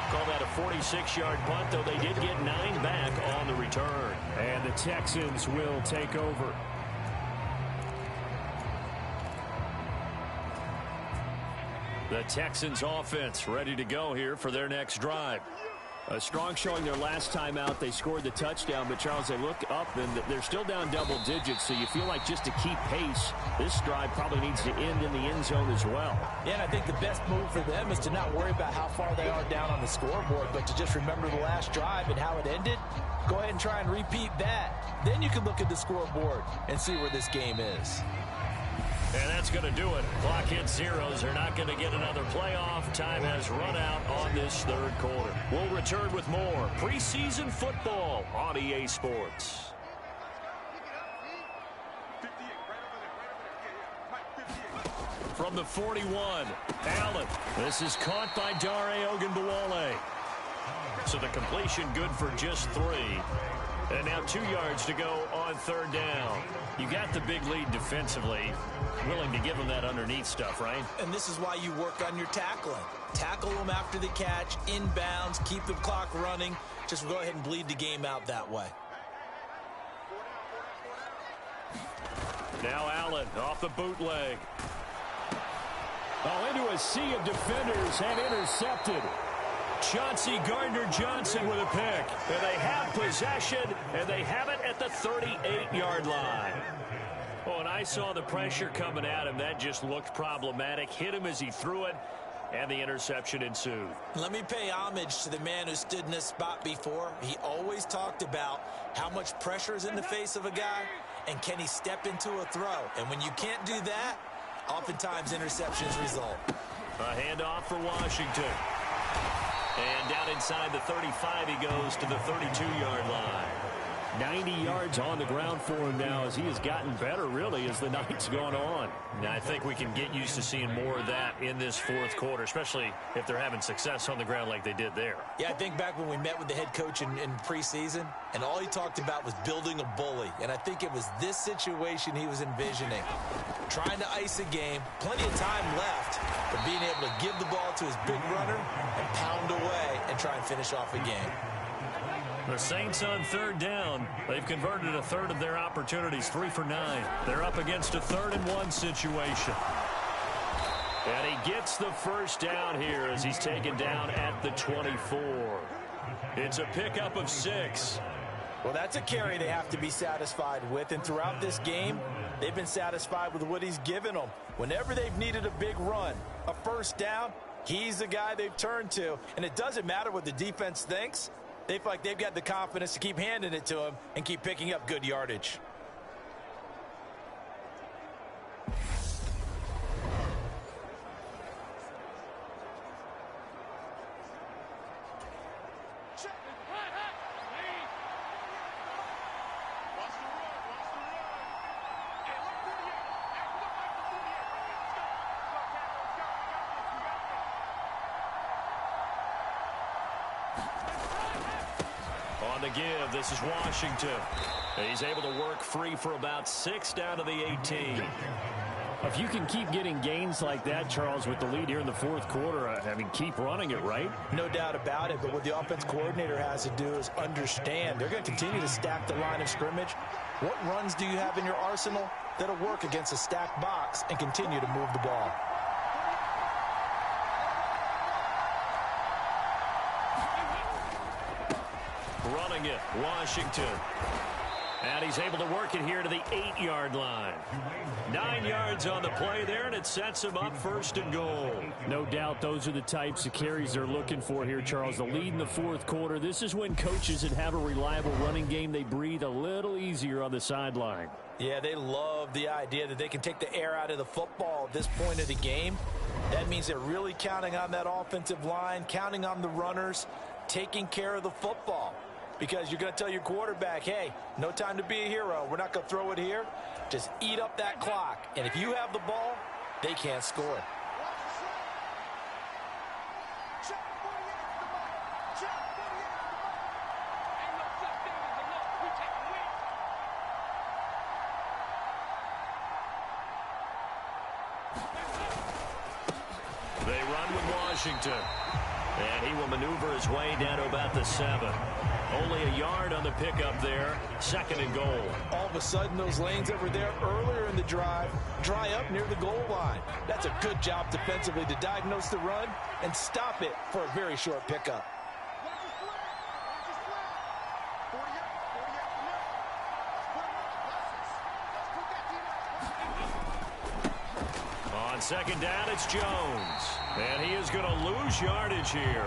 Call that a 46-yard punt, though they did get 9 back on the return. And the Texans will take over. The Texans offense ready to go here for their next drive. A strong showing their last time out. They scored the touchdown, but Charles, they look up and they're still down double digits, so you feel like just to keep pace, this drive probably needs to end in the end zone as well. Yeah, and I think the best move for them is to not worry about how far they are down on the scoreboard, but to just remember the last drive and how it ended. Go ahead and try and repeat that. Then you can look at the scoreboard and see where this game is. And that's going to do it. Clock hits zeros. They're not going to get another playoff. Time has run out on this 3rd quarter. We'll return with more preseason football on EA Sports. From the 41, Allen. This is caught by Dare Ogunbowale. So the completion good for just 3. And now 2 yards to go on 3rd down. You got the big lead defensively. Willing to give them that underneath stuff, right? And this is why you work on your tackling. Tackle them after the catch, inbounds, keep the clock running. Just go ahead and bleed the game out that way. Now Allen off the bootleg. Oh, into a sea of defenders and intercepted. Chauncey Gardner-Johnson with a pick. And they have possession, and they have it at the 38-yard line. Oh, and I saw the pressure coming at him. That just looked problematic. Hit him as he threw it, and the interception ensued. Let me pay homage to the man who stood in this spot before. He always talked about how much pressure is in the face of a guy, and can he step into a throw. And when you can't do that, oftentimes interceptions result. A handoff for Washington. And down inside the 35, he goes to the 32-yard line. 90 yards on the ground for him now as he has gotten better, really, as the night's gone on. Now, I think we can get used to seeing more of that in this 4th quarter, especially if they're having success on the ground like they did there. Yeah, I think back when we met with the head coach in preseason, and all he talked about was building a bully. And I think it was this situation he was envisioning. Trying to ice a game, plenty of time left, but being able to give the ball to his big runner and pound away and try and finish off a game. The Saints on 3rd down. They've converted a 1/3 of their opportunities, 3 for 9. They're up against a 3rd and 1 situation. And he gets the 1st down here as he's taken down at the 24. It's a pickup of 6. Well, that's a carry they have to be satisfied with, and throughout this game, they've been satisfied with what he's given them. Whenever they've needed a big run, a 1st down, he's the guy they've turned to, and it doesn't matter what the defense thinks. They feel like they've got the confidence to keep handing it to him and keep picking up good yardage. On the give, this is Washington. He's able to work free for about 6 down to the 18. If you can keep getting gains like that, Charles, with the lead here in the 4th quarter, I mean, keep running it, right? No doubt about it, but what the offense coordinator has to do is understand. They're going to continue to stack the line of scrimmage. What runs do you have in your arsenal that'll work against a stacked box and continue to move the ball? Running it, Washington. And he's able to work it here to the 8-yard line. 9 yards on the play there, and it sets him up 1st and goal. No doubt those are the types of carries they're looking for here, Charles. The lead in the 4th quarter. This is when coaches that have a reliable running game, they breathe a little easier on the sideline. Yeah, they love the idea that they can take the air out of the football at this point of the game. That means they're really counting on that offensive line, counting on the runners, taking care of the football. Because you're going to tell your quarterback, hey, no time to be a hero. We're not going to throw it here. Just eat up that clock. And if you have the ball, they can't score. They run with Washington. And he will maneuver his way down to about the 7. Only a yard on the pickup there. 2nd and goal. All of a sudden, those lanes that were there earlier in the drive dry up near the goal line. That's a good job defensively to diagnose the run and stop it for a very short pickup. On 2nd down, it's Jones. And he is going to lose yardage here.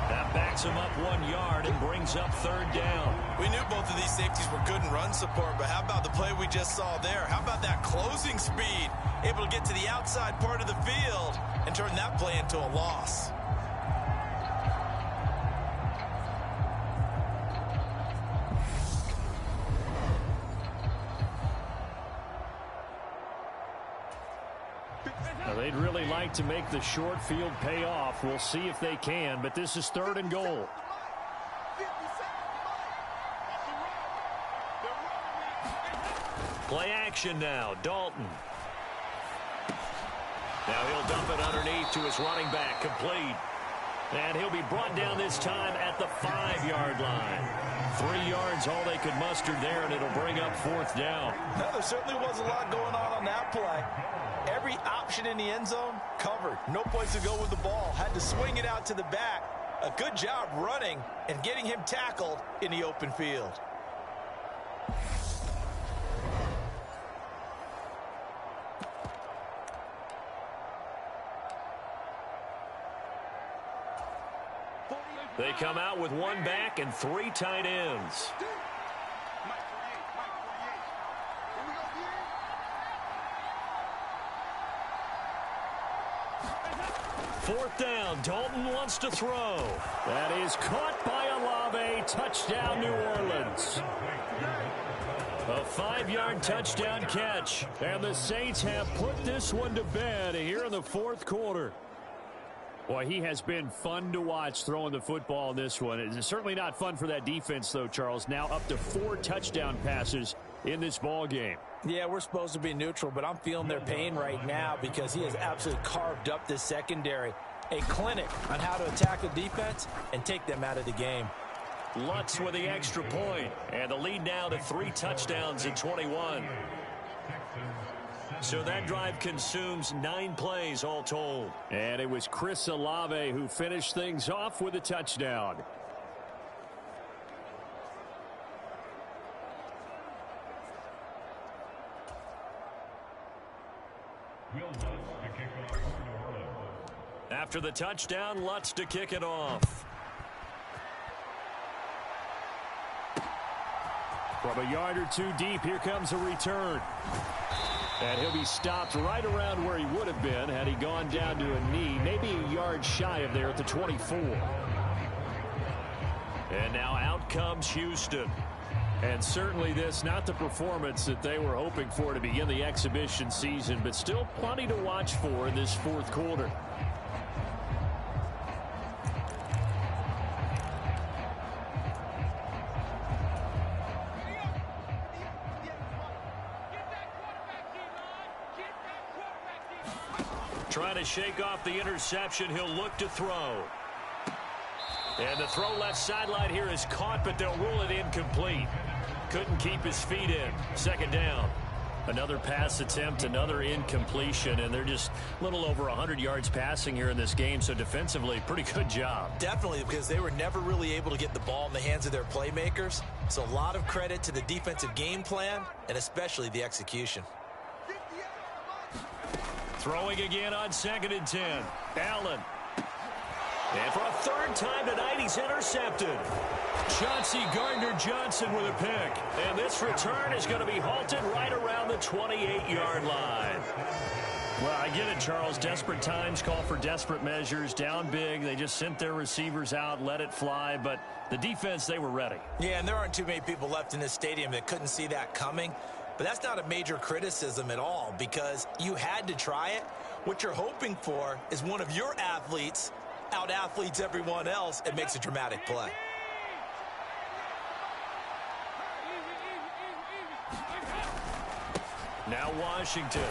That backs him up 1 yard and brings up 3rd down. We knew both of these safeties were good in run support, but how about the play we just saw there? How about that closing speed? Able to get to the outside part of the field and turn that play into a loss. Now, they'd really like to make the short field pay off. We'll see if they can, but this is 3rd and goal. Play action now. Dalton. Now he'll dump it underneath to his running back. Complete. And he'll be brought down this time at the 5-yard line. 3 yards, all they could muster there, and it'll bring up 4th down. No, there certainly was a lot going on that play. Every option in the end zone covered. No place to go with the ball. Had to swing it out to the back. A good job running and getting him tackled in the open field. They come out with 1 back and 3 tight ends. Fourth down. Dalton wants to throw. That is caught by Olave. Touchdown, New Orleans. A 5-yard touchdown catch. And the Saints have put this one to bed here in the 4th quarter. Boy, he has been fun to watch throwing the football in this one. It's certainly not fun for that defense, though, Charles. Now up to 4 touchdown passes in this ball game. Yeah, we're supposed to be neutral, but I'm feeling their pain right now because he has absolutely carved up this secondary. A clinic on how to attack the defense and take them out of the game. Lutz with the extra point. And the lead now to 3 touchdowns in 21. So that drive consumes 9 plays all told. And it was Chris Olave who finished things off with a touchdown. After the touchdown, Lutz to kick it off. From a yard or 2 deep, here comes a return. And he'll be stopped right around where he would have been had he gone down to a knee, maybe a yard shy of there at the 24. And now out comes Houston. And certainly this, not the performance that they were hoping for to begin the exhibition season, but still plenty to watch for in this 4th quarter. Trying to shake off the interception. He'll look to throw. And the throw left sideline here is caught, but they'll rule it incomplete. Couldn't keep his feet in. 2nd down. Another pass attempt, another incompletion, and they're just a little over 100 yards passing here in this game, so defensively, pretty good job. Definitely, because they were never really able to get the ball in the hands of their playmakers. So a lot of credit to the defensive game plan, and especially the execution. Throwing again on 2nd and 10. Allen. And for a third time tonight, he's intercepted. Chauncey Gardner-Johnson with a pick. And this return is going to be halted right around the 28-yard line. Well, I get it, Charles. Desperate times call for desperate measures. Down big. They just sent their receivers out, let it fly. But the defense, they were ready. Yeah, and there aren't too many people left in this stadium that couldn't see that coming. But that's not a major criticism at all because you had to try it. What you're hoping for is one of your athletes out-athletes everyone else and makes a dramatic play. Now Washington.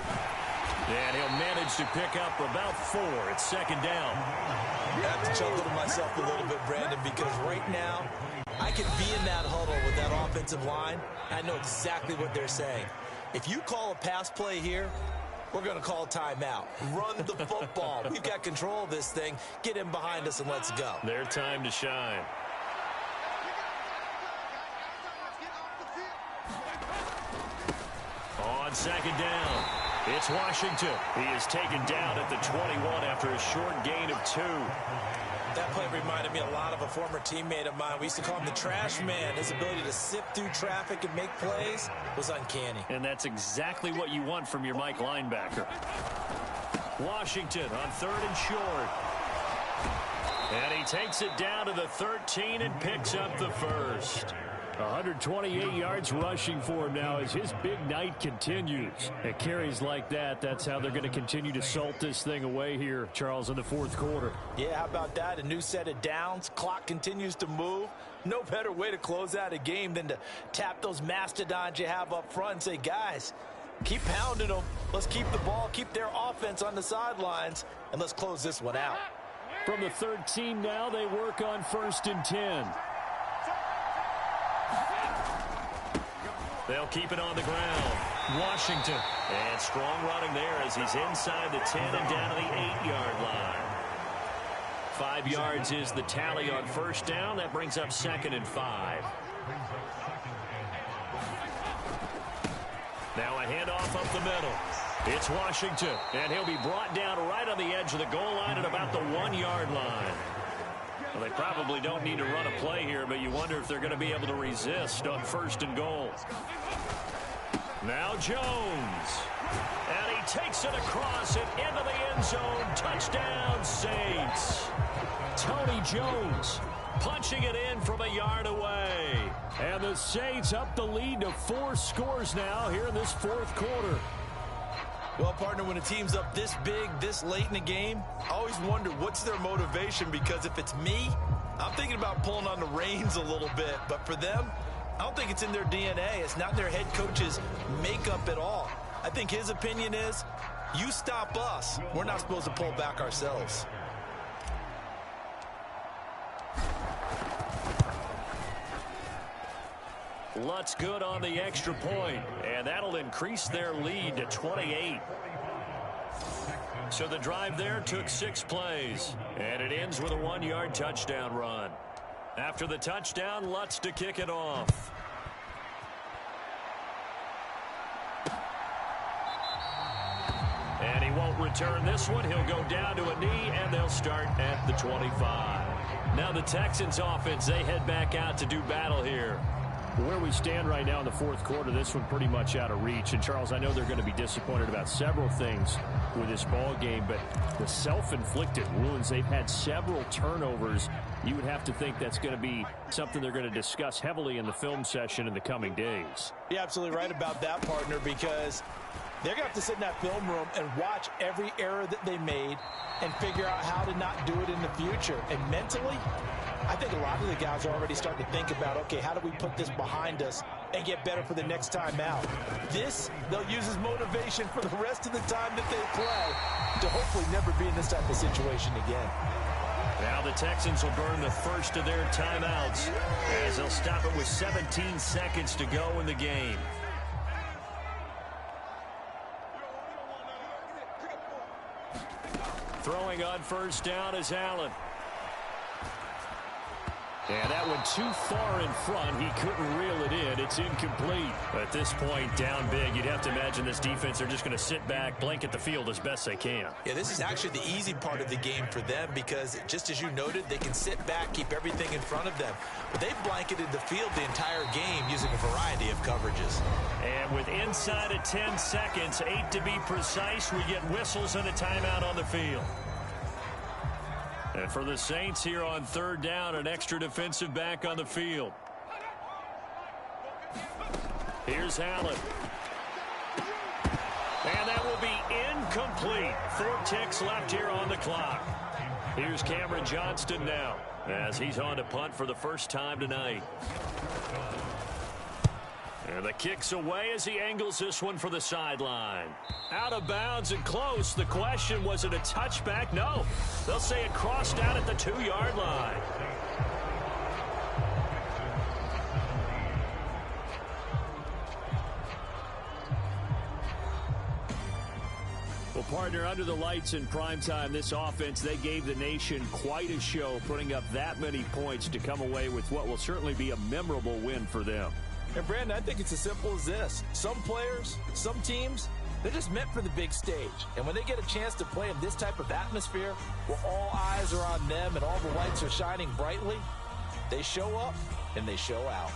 And he'll manage to pick up about 4. It's 2nd down. I have to chuckle to myself a little bit, Brandon, because right now I could be in that huddle with that offensive line. I know exactly what they're saying. If you call a pass play here, we're going to call timeout. Run the football. We've got control of this thing. Get in behind us and let's go. Their time to shine. On 2nd down, it's Washington. He is taken down at the 21 after a short gain of 2. That play reminded me a lot of a former teammate of mine. We used to call him the trash man. His ability to sift through traffic and make plays was uncanny. And that's exactly what you want from your Mike linebacker. Washington on 3rd and short. And he takes it down to the 13 and picks up the first. 128 yards rushing for him now as his big night continues. At carries like that, that's how they're going to continue to salt this thing away here, Charles, in the 4th quarter. Yeah, how about that? A new set of downs. Clock continues to move. No better way to close out a game than to tap those mastodons you have up front and say, guys, keep pounding them. Let's keep the ball, keep their offense on the sidelines, and let's close this one out. From the 13 now, they work on 1st and 10. They'll keep it on the ground. Washington. And strong running there as he's inside the 10 and down to the 8-yard line. 5 yards is the tally on 1st down. That brings up 2nd and 5. Now a handoff up the middle. It's Washington. And he'll be brought down right on the edge of the goal line at about the 1-yard line. Well, they probably don't need to run a play here, but you wonder if they're going to be able to resist on 1st and goal. Now Jones. And he takes it across and into the end zone. Touchdown, Saints. Tony Jones punching it in from a yard away. And the Saints up the lead to 4 scores now here in this 4th quarter. Well, partner, when a team's up this big, this late in the game, I always wonder what's their motivation, because if it's me, I'm thinking about pulling on the reins a little bit. But for them, I don't think it's in their DNA. It's not their head coach's makeup at all. I think his opinion is, you stop us, we're not supposed to pull back ourselves. Lutz good on the extra point, and that'll increase their lead to 28. So the drive there took 6 plays, and it ends with a 1-yard touchdown run. After the touchdown, Lutz to kick it off. And he won't return this one. He'll go down to a knee, and they'll start at the 25. Now the Texans offense, they head back out to do battle here. Where we stand right now in the 4th quarter, this one pretty much out of reach. And, Charles, I know they're going to be disappointed about several things with this ball game, but the self-inflicted wounds, they've had several turnovers. You would have to think that's going to be something they're going to discuss heavily in the film session in the coming days. You're absolutely right about that, partner, because they're going to have to sit in that film room and watch every error that they made and figure out how to not do it in the future. And mentally, I think a lot of the guys are already starting to think about, okay, how do we put this behind us and get better for the next time out? This, they'll use as motivation for the rest of the time that they play to hopefully never be in this type of situation again. Now the Texans will burn the first of their timeouts as they'll stop it with 17 seconds to go in the game. Throwing on first down is Allen. And that one too far in front. He couldn't reel it in. It's incomplete. At this point, down big, you'd have to imagine this defense are just going to sit back, blanket the field as best they can. Yeah, this is actually the easy part of the game for them because, just as you noted, they can sit back, keep everything in front of them. But they've blanketed the field the entire game using a variety of coverages. And with inside of 10 seconds, 8 to be precise, we get whistles and a timeout on the field. And for the Saints here on third down, an extra defensive back on the field. Here's Allen. And that will be incomplete. 4 ticks left here on the clock. Here's Cameron Johnston now as he's on to punt for the first time tonight. And the kick's away as he angles this one for the sideline. Out of bounds and close. The question, was it a touchback? No. They'll say it crossed out at the 2-yard line. Well, partner, under the lights in primetime, this offense, they gave the nation quite a show, putting up that many points to come away with what will certainly be a memorable win for them. And, Brandon, I think it's as simple as this. Some players, some teams, they're just meant for the big stage. And when they get a chance to play in this type of atmosphere where all eyes are on them and all the lights are shining brightly, they show up and they show out.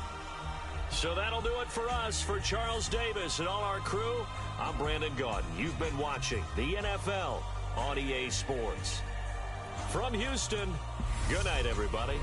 So that'll do it for us. For Charles Davis and all our crew, I'm Brandon Gaudin. You've been watching the NFL on EA Sports. From Houston, good night, everybody.